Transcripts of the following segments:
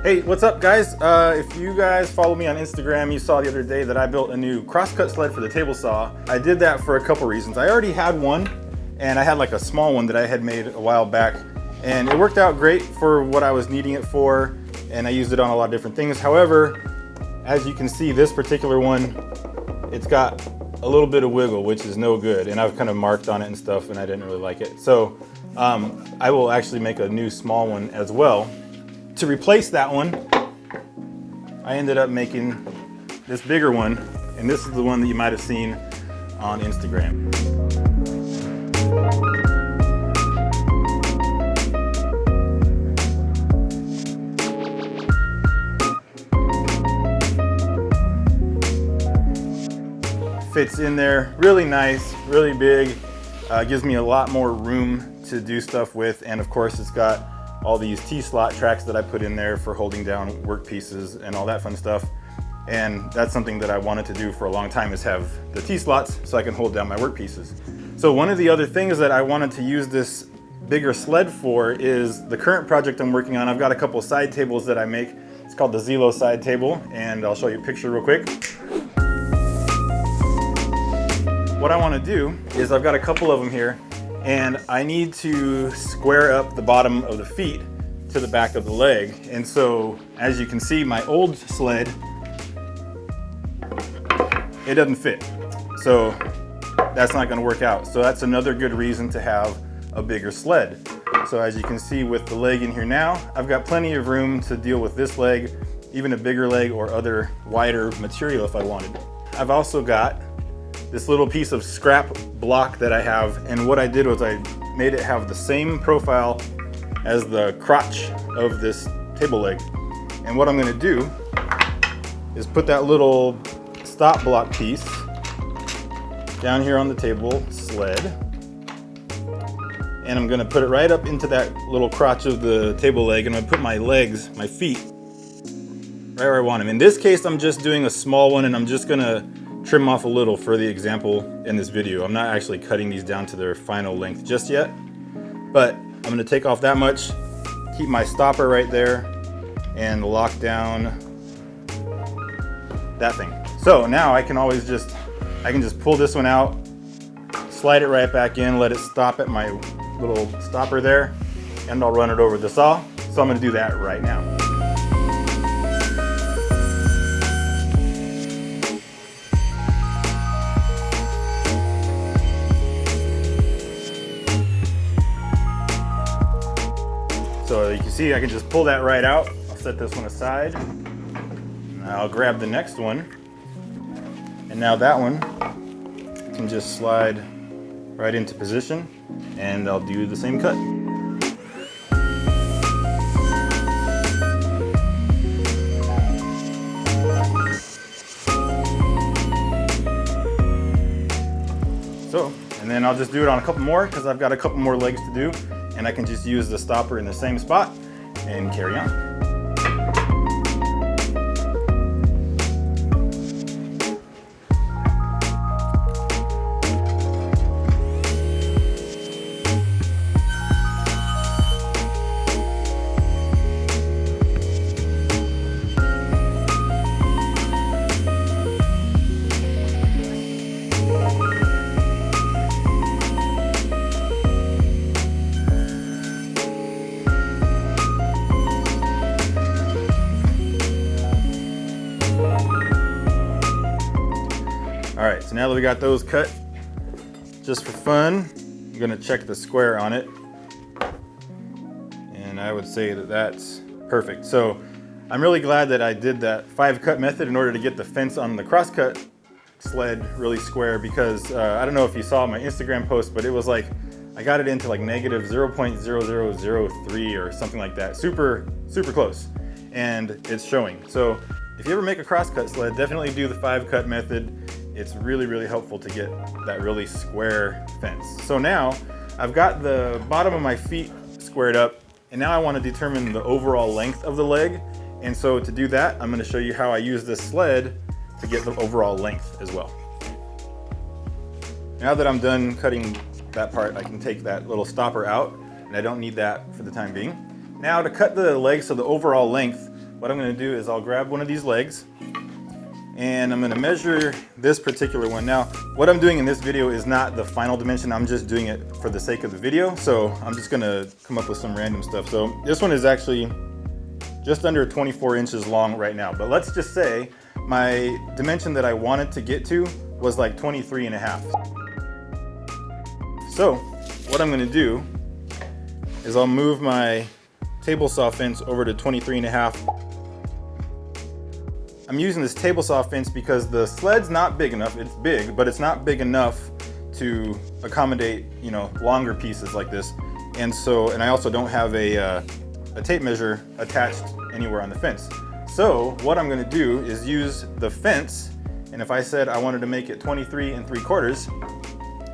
Hey, what's up guys? If you guys follow me on Instagram, you saw the other day that I built a new crosscut sled for the table saw. I did that for a couple reasons. I already had one, and I had like a small one that I had made a while back, and it worked out great for what I was needing it for, and I used it on a lot of different things. However, as you can see, this particular one, it's got a little bit of wiggle, which is no good, and I've kind of marked on it and stuff, and I didn't really like it. So I will actually make a new small one as well. To replace that one, I ended up making this bigger one, and this is the one that you might have seen on Instagram. Fits in there really nice, really big, gives me a lot more room to do stuff with, and of course it's got all these T-slot tracks that I put in there for holding down work pieces and all that fun stuff. And that's something that I wanted to do for a long time, is have the T-slots so I can hold down my work pieces. So one of the other things that I wanted to use this bigger sled for is the current project I'm working on. I've got a couple side tables that I make. It's called the Zelo Side Table, and I'll show you a picture real quick. What I want to do is, I've got a couple of them here, and I need to square up the bottom of the feet to the back of the leg. And so, as you can see, my old sled, it doesn't fit. So that's not gonna work out. So that's another good reason to have a bigger sled. So as you can see with the leg in here now, I've got plenty of room to deal with this leg, even a bigger leg or other wider material if I wanted. I've also got this little piece of scrap block that I have, and what I did was I made it have the same profile as the crotch of this table leg. And what I'm gonna do is put that little stop block piece down here on the table sled, and I'm gonna put it right up into that little crotch of the table leg, and I'm gonna put my legs, my feet, right where I want them. In this case, I'm just doing a small one, and I'm just gonna trim off a little for the example in this video. I'm not actually cutting these down to their final length just yet, but I'm gonna take off that much, keep my stopper right there, and lock down that thing. So now I can always just pull this one out, slide it right back in, let it stop at my little stopper there, and I'll run it over the saw. So I'm gonna do that right now. So you can see I can just pull that right out. I'll set this one aside. I'll grab the next one. And now that one can just slide right into position, and I'll do the same cut. So, and then I'll just do it on a couple more because I've got a couple more legs to do. And I can just use the stopper in the same spot and carry on. All right, so now that we got those cut, just for fun, I'm gonna check the square on it. And I would say that that's perfect. So I'm really glad that I did that 5-cut method in order to get the fence on the crosscut sled really square, because I don't know if you saw my Instagram post, but it was like, I got it into like negative 0.0003 or something like that. Super, super close. And it's showing. So if you ever make a crosscut sled, definitely do the 5-cut method. It's really, really helpful to get that really square fence. So now I've got the bottom of my feet squared up, and now I want to determine the overall length of the leg. And so to do that, I'm going to show you how I use this sled to get the overall length as well. Now that I'm done cutting that part, I can take that little stopper out, and I don't need that for the time being. Now to cut the legs, so the overall length, what I'm gonna do is I'll grab one of these legs and I'm gonna measure this particular one. Now, what I'm doing in this video is not the final dimension, I'm just doing it for the sake of the video. So I'm just gonna come up with some random stuff. So this one is actually just under 24 inches long right now, but let's just say my dimension that I wanted to get to was like 23 and a half. So what I'm gonna do is I'll move my table saw fence over to 23 and a half. I'm using this table saw fence because the sled's not big enough. It's big, but it's not big enough to accommodate, you know, longer pieces like this. And I also don't have a tape measure attached anywhere on the fence. So what I'm gonna do is use the fence, and if I said I wanted to make it 23 3/4,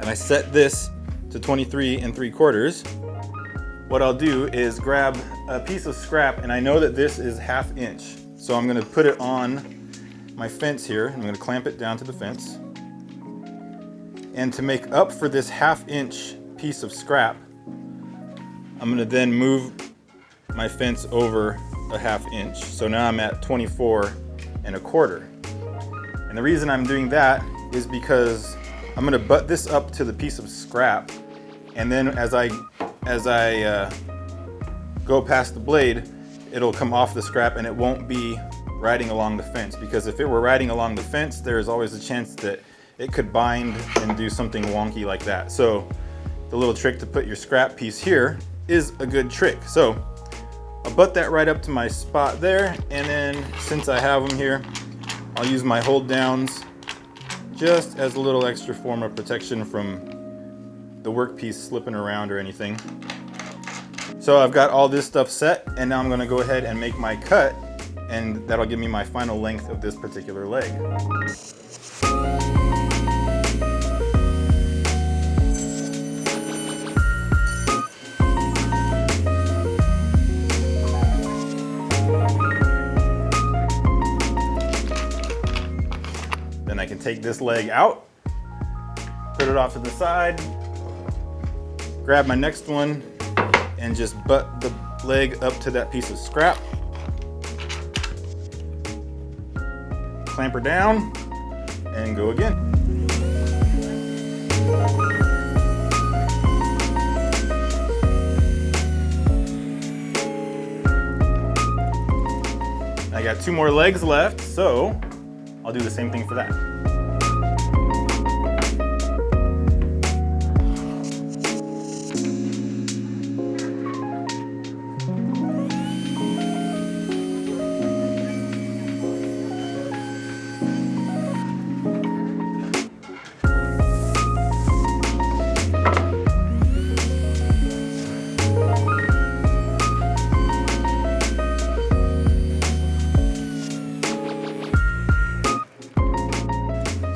and I set this to 23 3/4, what I'll do is grab a piece of scrap, and I know that this is 1/2 inch. So I'm gonna put it on my fence here. I'm gonna clamp it down to the fence. And to make up for this 1/2 inch piece of scrap, I'm gonna then move my fence over a 1/2 inch. So now I'm at 24 1/4. And the reason I'm doing that is because I'm gonna butt this up to the piece of scrap. And then as I go past the blade, it'll come off the scrap and it won't be riding along the fence, because if it were riding along the fence, there's always a chance that it could bind and do something wonky like that. So the little trick to put your scrap piece here is a good trick. So I'll butt that right up to my spot there, and then since I have them here, I'll use my hold downs just as a little extra form of protection from the workpiece slipping around or anything. So I've got all this stuff set, and now I'm gonna go ahead and make my cut, and that'll give me my final length of this particular leg. Then I can take this leg out, put it off to the side, grab my next one, and just butt the leg up to that piece of scrap. Clamp her down and go again. I got 2 more legs left, so I'll do the same thing for that.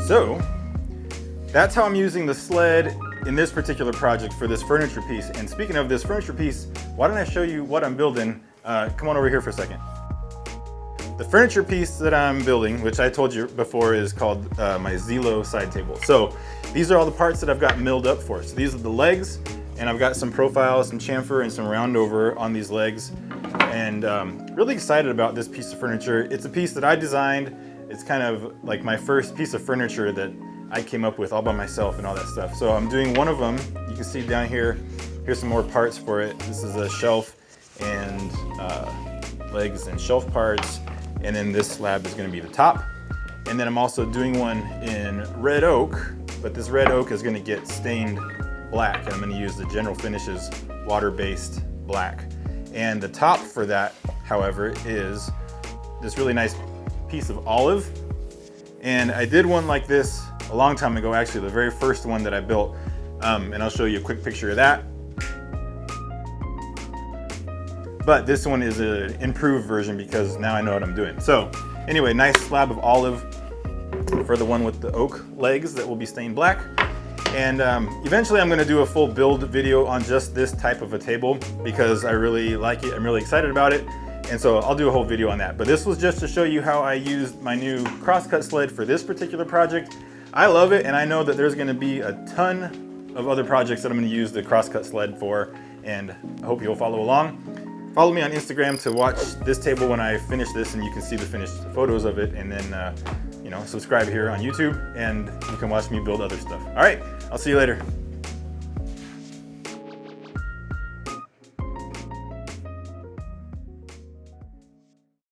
So that's how I'm using the sled in this particular project for this furniture piece. And speaking of this furniture piece, why don't I show you what I'm building? Come on over here for a second. The furniture piece that I'm building, which I told you before, is called my Zelo Side Table. So these are all the parts that I've got milled up for. So these are the legs, and I've got some profiles, some chamfer, and some roundover on these legs. And really excited about this piece of furniture. It's a piece that I designed. It's kind of like my first piece of furniture that I came up with all by myself and all that stuff. So I'm doing one of them. You can see down here, here's some more parts for it. This is a shelf and legs and shelf parts. And then this slab is gonna be the top. And then I'm also doing one in red oak, but this red oak is gonna get stained black. And I'm gonna use the General Finishes water-based black. And the top for that, however, is this really nice piece of olive. And I did one like this a long time ago, actually, the very first one that I built. And I'll show you a quick picture of that. But this one is an improved version because now I know what I'm doing. So anyway, nice slab of olive for the one with the oak legs that will be stained black. And eventually I'm gonna do a full build video on just this type of a table because I really like it, I'm really excited about it. And so I'll do a whole video on that. But this was just to show you how I used my new Crosscut Sled for this particular project. I love it, and I know that there's gonna be a ton of other projects that I'm going to use the Crosscut Sled for, and I hope you'll follow along. Follow me on Instagram to watch this table when I finish this, and you can see the finished photos of it, and then you know, subscribe here on YouTube, and you can watch me build other stuff. All right, I'll see you later.